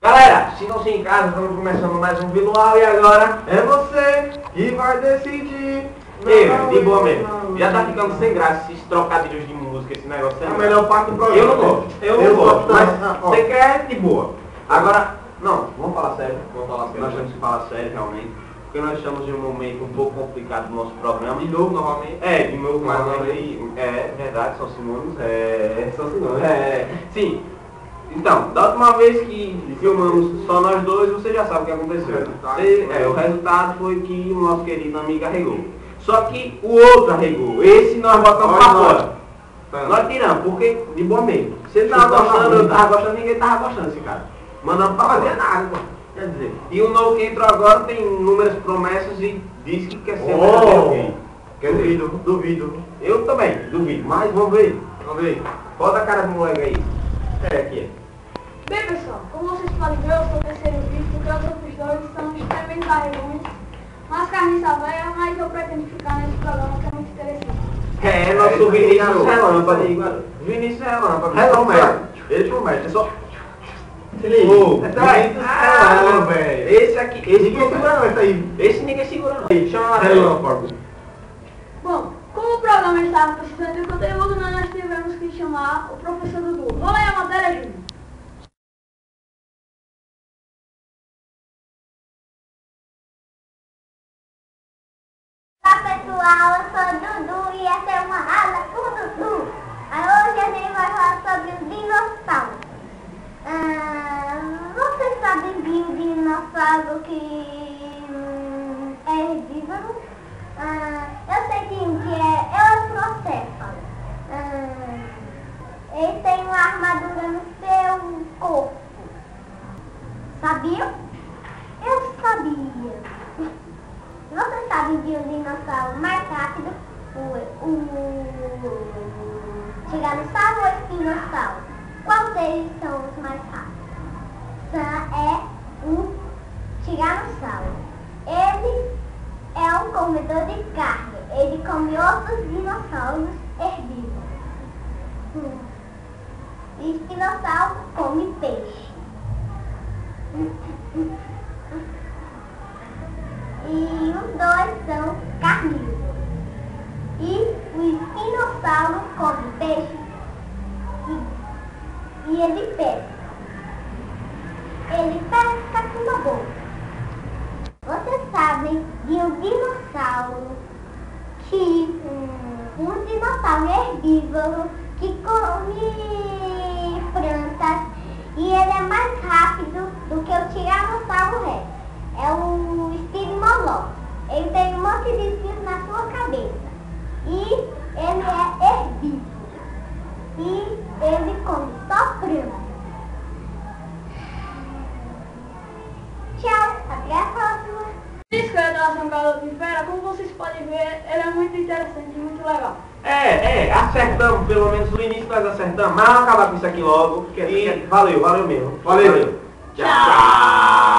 Galera, sintam-se em casa, estamos começando mais um Vilual e agora é você que vai decidir. Ei, de boa mesmo. Já tá ficando sem graça esses trocadilhos de música, esse negócio. É a melhor parte do programa. Eu não gosto, eu não gosto, mas você quer de boa. Agora, não, vamos falar sério, nós temos que falar sério realmente. Porque nós estamos em um momento um pouco complicado do nosso programa. De novo, novamente. De novo, mais uma vez. É verdade, são sinônimos. São sinônimos. Sim. Então, da última vez que filmamos só nós dois, você já sabe o que aconteceu. O resultado foi que o nosso querido amigo arregou. Só que o outro arregou. Esse nós botamos pra fora. Nós tiramos, porque de boa mesmo. Se ele tava gostando, eu tava gostando, ninguém tava gostando desse cara. Mandamos pra fazer nada, pô. Quer dizer, e o novo que entrou agora tem inúmeras promessas e diz que quer ser alguém. Duvido. Eu também, duvido, mas vamos ver. Bota a cara do moleque aí. Aqui. Bem, pessoal, como vocês podem ver, eu sou o terceiro vídeo, porque os outros dois são extremamente barrigudos, mas carniça velha, mas eu pretendo ficar nesse programa que é muito interessante. Nosso Vinícius Relâmpago. Vinícius Relâmpago. Ele promete, é só... Se liga. Velho. Esse aqui, esse ninguém segura não, esse aí. Esse ninguém segura não. Chama lá. Relâmpago. Bom, como o programa estava precisando de conteúdo, nós tivemos que chamar o professor Dudu. Vou ler a matéria, Júnior. Olá pessoal, eu sou o Dudu e essa é uma aula com o Dudu. Hoje a gente vai falar sobre os dinossauros. Vocês sabem de um dinossauro que é herbívoro? Eu sei que é o Procéfalo. Ele tem uma armadura no seu corpo. Sabiam? Eu sabia. Vocês sabem de um dinossauro mais rápido? O Tiranossauro ou o Espinossauro? Qual deles são os mais rápidos? É o Tiranossauro. Ele é um comedor de carne. Ele come outros dinossauros herbívoros. O espinossauro come peixe. E os dois são carnívoros. E o espinossauro come peixe e ele pesca. Ele pesca com uma boca. Vocês sabem de um dinossauro um dinossauro herbívoro que come plantas e ele é mais rápido do que o Tiranossauro Rex. É o Estigmolopes. Ele tem um monte de espinhos na sua cabeça. E ele é herbívoro. E ele come só planta. Tchau, até a próxima. Isso que é a relação Garoto de Fera, como vocês podem ver, ele é muito interessante e muito legal. Acertamos, pelo menos no início nós acertamos, mas vamos acabar com isso aqui logo. Valeu mesmo. Valeu. Tchau.